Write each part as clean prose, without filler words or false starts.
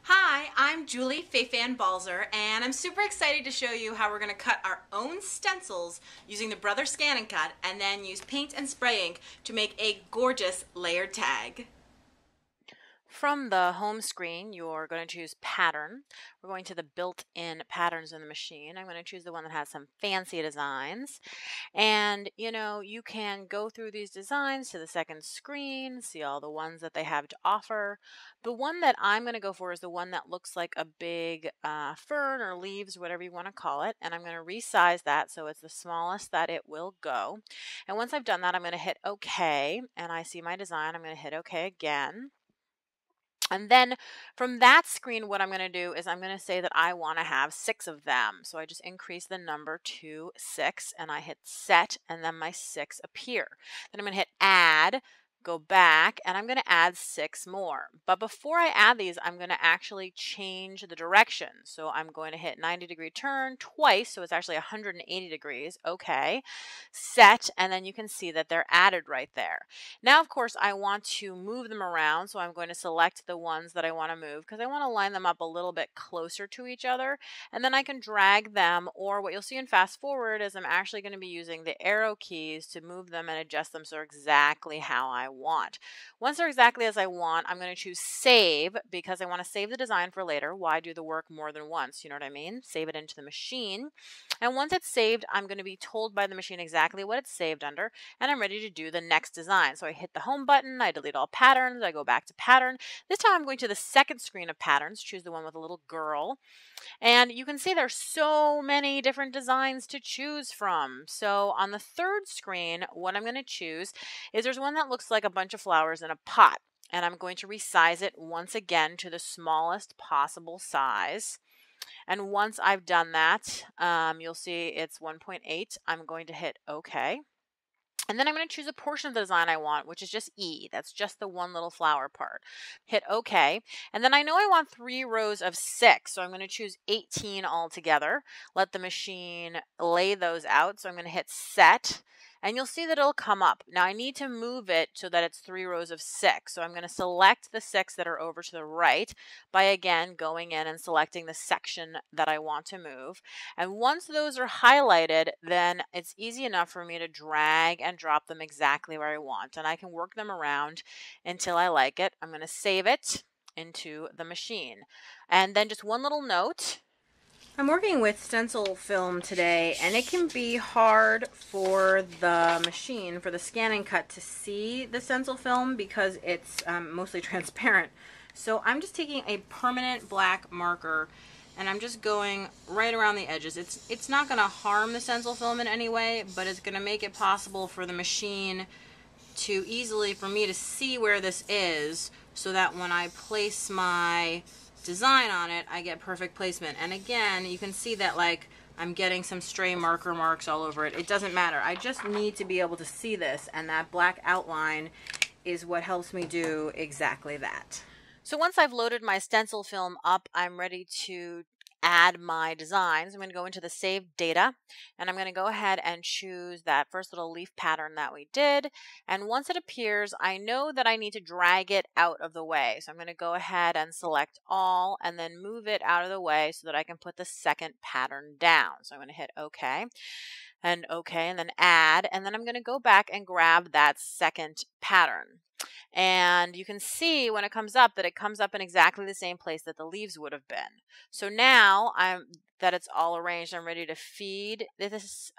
Hi, I'm Julie Fei-Fan Balzer, and I'm super excited to show you how we're going to cut our own stencils using the Brother Scan and Cut, and then use paint and spray ink to make a gorgeous layered tag. From the home screen, you're going to choose Pattern. We're going to the built-in patterns in the machine. I'm going to choose the one that has some fancy designs. And, you can go through these designs to the second screen, see all the ones that they have to offer. The one that I'm going to go for is the one that looks like a big fern or leaves, whatever you want to call it. And I'm going to resize that so it's the smallest that it will go. And once I've done that, I'm going to hit OK. And I see my design. I'm going to hit OK again. And then from that screen, what I'm going to do is I'm going to say that I want to have 6 of them. So I just increase the number to 6 and I hit set and then my 6 appear. Then I'm going to hit add, go back, and I'm going to add 6 more. But before I add these, I'm going to actually change the direction. So I'm going to hit 90-degree turn twice. So it's actually 180 degrees. Okay. Set, and then you can see that they're added right there. Now, of course, I want to move them around, so I'm going to select the ones that I want to move because I want to line them up a little bit closer to each other, and then I can drag them, or what you'll see in fast forward is I'm actually going to be using the arrow keys to move them and adjust them so they're exactly how I want. Once they're exactly as I want, I'm going to choose save because I want to save the design for later. Why do the work more than once? You know what I mean? Save it into the machine. And once it's saved, I'm going to be told by the machine exactly what it's saved under, and I'm ready to do the next design. So I hit the home button, I delete all patterns, I go back to pattern. This time I'm going to the second screen of patterns, choose the one with a little girl. And you can see there's so many different designs to choose from. So on the third screen, what I'm going to choose is there's one that looks like a bunch of flowers in a pot. And I'm going to resize it once again to the smallest possible size. And once I've done that, you'll see it's 1.8. I'm going to hit OK. And then I'm going to choose a portion of the design I want, which is just E. That's just the one little flower part. Hit OK. And then I know I want 3 rows of 6, so I'm going to choose 18 altogether. Let the machine lay those out. So I'm going to hit Set. And you'll see that it'll come up. Now I need to move it so that it's 3 rows of 6. So I'm going to select the 6 that are over to the right by again going in and selecting the section that I want to move. And once those are highlighted, then it's easy enough for me to drag and drop them exactly where I want. And I can work them around until I like it. I'm going to save it into the machine. And then just one little note. I'm working with stencil film today, and it can be hard for the machine, for the scan and cut, to see the stencil film because it's mostly transparent. So I'm just taking a permanent black marker and I'm just going right around the edges. It's not going to harm the stencil film in any way, but it's going to make it possible for the machine to easily, for me to see where this is, so that when I place my design on it, I get perfect placement. And again, you can see that like I'm getting some stray marker marks all over it. It doesn't matter. I just need to be able to see this, and that black outline is what helps me do exactly that. So once I've loaded my stencil film up, I'm ready to add my designs. I'm going to go into the saved data, and I'm going to go ahead and choose that first little leaf pattern that we did. And once it appears, I know that I need to drag it out of the way. So I'm going to go ahead and select all and then move it out of the way so that I can put the second pattern down. So I'm going to hit OK. And OK, and then add, and then I'm going to go back and grab that second pattern. And you can see when it comes up that it comes up in exactly the same place that the leaves would have been. So now that it's all arranged, I'm ready to feed this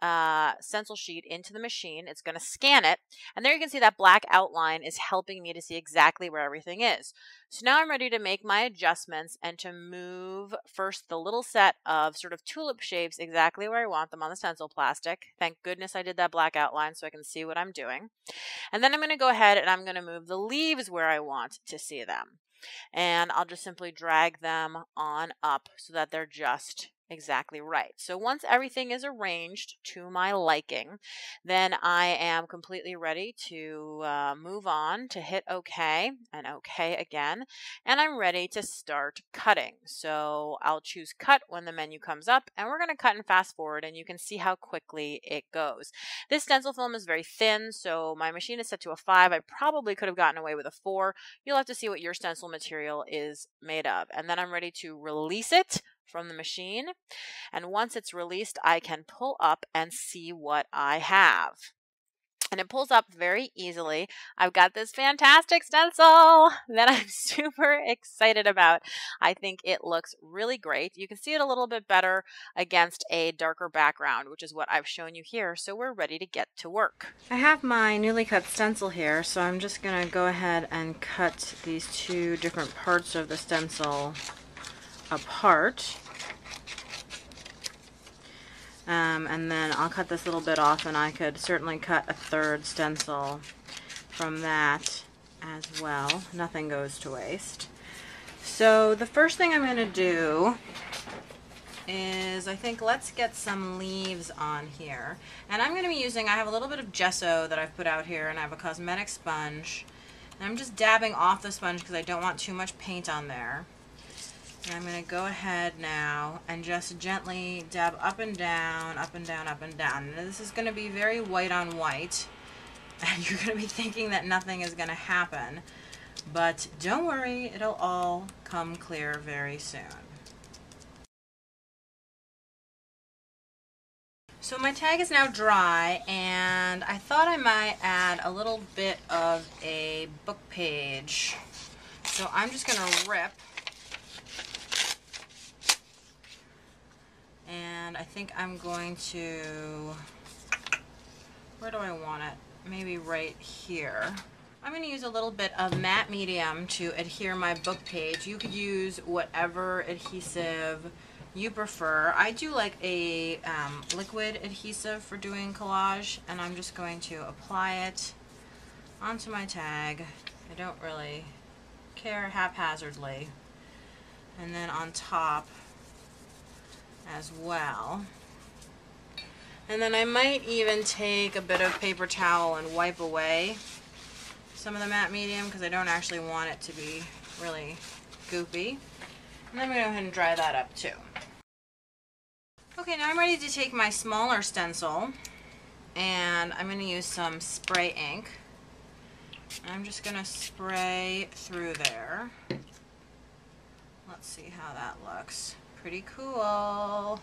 stencil sheet into the machine. It's going to scan it, and there you can see that black outline is helping me to see exactly where everything is. So now I'm ready to make my adjustments and to move first the little set of sort of tulip shapes exactly where I want them on the stencil plastic. Thank goodness I did that black outline so I can see what I'm doing. And then I'm going to go ahead and I'm going to move the leaves where I want to see them. And I'll just simply drag them on up so that they're just Exactly right. So once everything is arranged to my liking, then I am completely ready to move on to hit OK and OK again. And I'm ready to start cutting. So I'll choose cut when the menu comes up, and we're going to cut and fast forward, and you can see how quickly it goes. This stencil film is very thin, so my machine is set to a 5. I probably could have gotten away with a 4. You'll have to see what your stencil material is made of. And then I'm ready to release it from the machine. And once it's released, I can pull up and see what I have. And it pulls up very easily. I've got this fantastic stencil that I'm super excited about. I think it looks really great. You can see it a little bit better against a darker background, which is what I've shown you here. So we're ready to get to work. I have my newly cut stencil here, so I'm just going to go ahead and cut these two different parts of the stencil apart. And then I'll cut this little bit off, and I could certainly cut a third stencil from that as well. Nothing goes to waste. So the first thing I'm going to do is, I think, let's get some leaves on here. And I'm going to be using, I have a little bit of gesso that I've put out here, and I have a cosmetic sponge. And I'm just dabbing off the sponge because I don't want too much paint on there. And I'm going to go ahead now and just gently dab up and down, up and down, up and down. And this is going to be very white on white. And you're going to be thinking that nothing is going to happen. But don't worry, it'll all come clear very soon. So my tag is now dry, and I thought I might add a little bit of a book page. So I'm just going to rip. And I think I'm going to, where do I want it? Maybe right here. I'm going to use a little bit of matte medium to adhere my book page. You could use whatever adhesive you prefer. I do like a liquid adhesive for doing collage, and I'm just going to apply it onto my tag. I don't really care, haphazardly. And then on top as well. And then I might even take a bit of paper towel and wipe away some of the matte medium because I don't actually want it to be really goopy. And I'm going to go ahead and dry that up too. Okay, now I'm ready to take my smaller stencil, and I'm going to use some spray ink. And I'm just going to spray through there. Let's see how that looks. Pretty cool.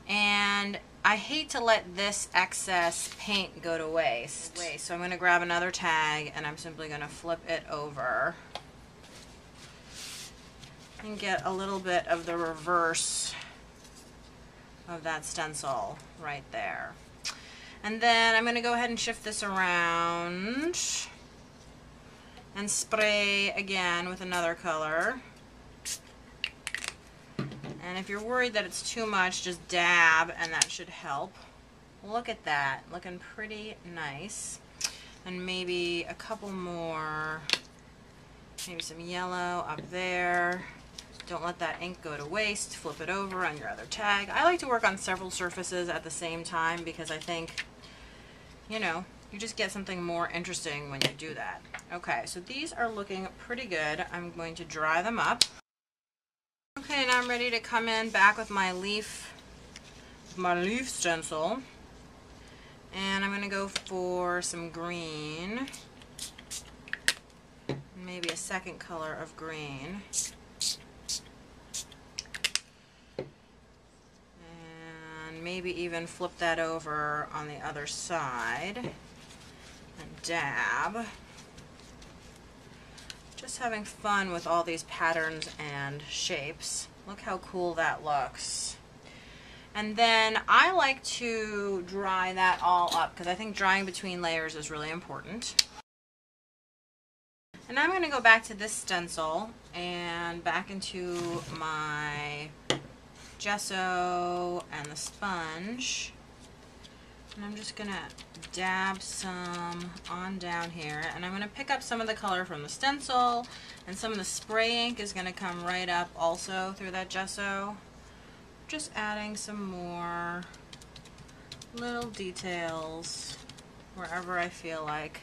And I hate to let this excess paint go to waste. So I'm going to grab another tag, and I'm simply going to flip it over and get a little bit of the reverse of that stencil right there. And then I'm going to go ahead and shift this around and spray again with another color. And if you're worried that it's too much, just dab, and that should help. Look at that, looking pretty nice. And maybe a couple more, maybe some yellow up there. Don't let that ink go to waste. Flip it over on your other tag. I like to work on several surfaces at the same time because I think, you know, you just get something more interesting when you do that. Okay, so these are looking pretty good. I'm going to dry them up. Okay, now I'm ready to come in back with my leaf stencil. And I'm going to go for some green. Maybe a second color of green. And maybe even flip that over on the other side. And dab. Just having fun with all these patterns and shapes. Look how cool that looks. And then I like to dry that all up because I think drying between layers is really important. And I'm going to go back to this stencil and back into my gesso and the sponge. And I'm just going to dab some on down here. And I'm going to pick up some of the color from the stencil, and some of the spray ink is going to come right up also through that gesso. just adding some more little details wherever I feel like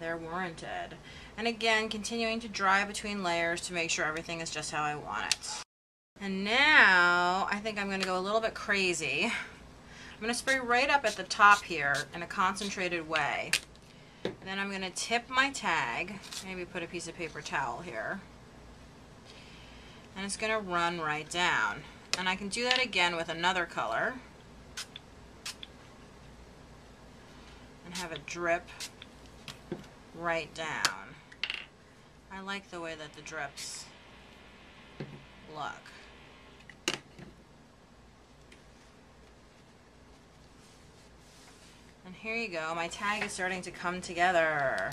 they're warranted. And again, continuing to dry between layers to make sure everything is just how I want it. And now I think I'm going to go a little bit crazy. I'm going to spray right up at the top here in a concentrated way. And then I'm going to tip my tag, maybe put a piece of paper towel here. And it's going to run right down. And I can do that again with another color. And have it drip right down. I like the way that the drips look. And here you go, my tag is starting to come together.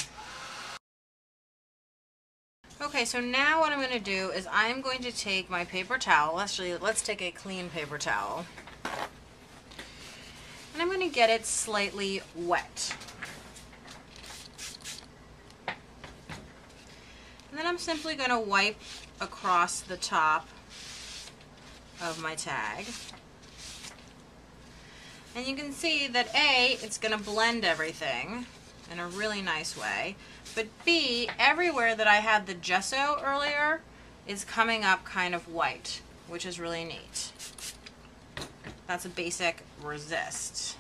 Okay, so now what I'm going to do is I'm going to take my paper towel. Actually, let's take a clean paper towel. And I'm going to get it slightly wet. And then I'm simply going to wipe across the top of my tag. And you can see that A, it's going to blend everything in a really nice way. But B, everywhere that I had the gesso earlier is coming up kind of white, which is really neat. That's a basic resist.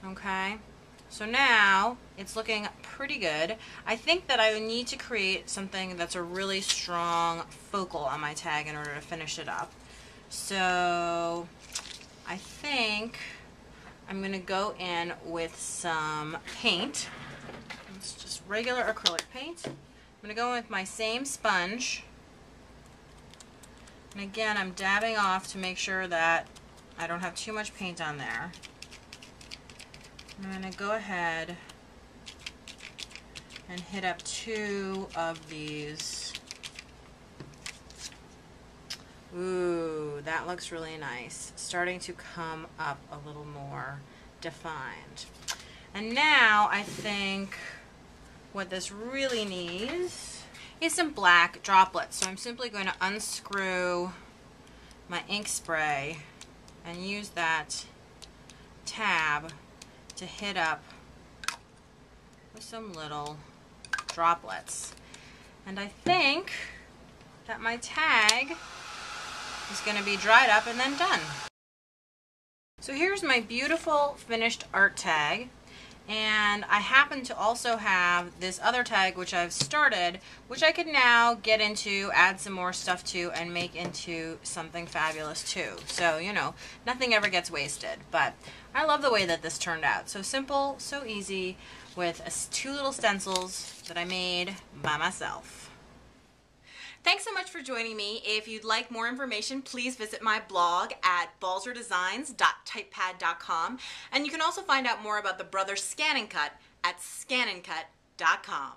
Okay, so now it's looking pretty good. I think that I need to create something that's a really strong focal on my tag in order to finish it up. So I think I'm going to go in with some paint. It's just regular acrylic paint. I'm going to go in with my same sponge. And again, I'm dabbing off to make sure that I don't have too much paint on there. I'm going to go ahead and hit up 2 of these. Ooh, that looks really nice. Starting to come up a little more defined. And now I think what this really needs is some black droplets. So I'm simply going to unscrew my ink spray and use that tab to hit up with some little droplets. And I think that my tag is going to be dried up and then done. So here's my beautiful finished art tag, and I happen to also have this other tag which I've started, which I could now get into, add some more stuff to, and make into something fabulous too. So, you know, nothing ever gets wasted, but I love the way that this turned out. So simple, so easy, with 2 little stencils that I made by myself. Thanks so much for joining me. If you'd like more information, please visit my blog at balzerdesigns.typepad.com, and you can also find out more about the Brothers Scan and Cut at scanandcut.com.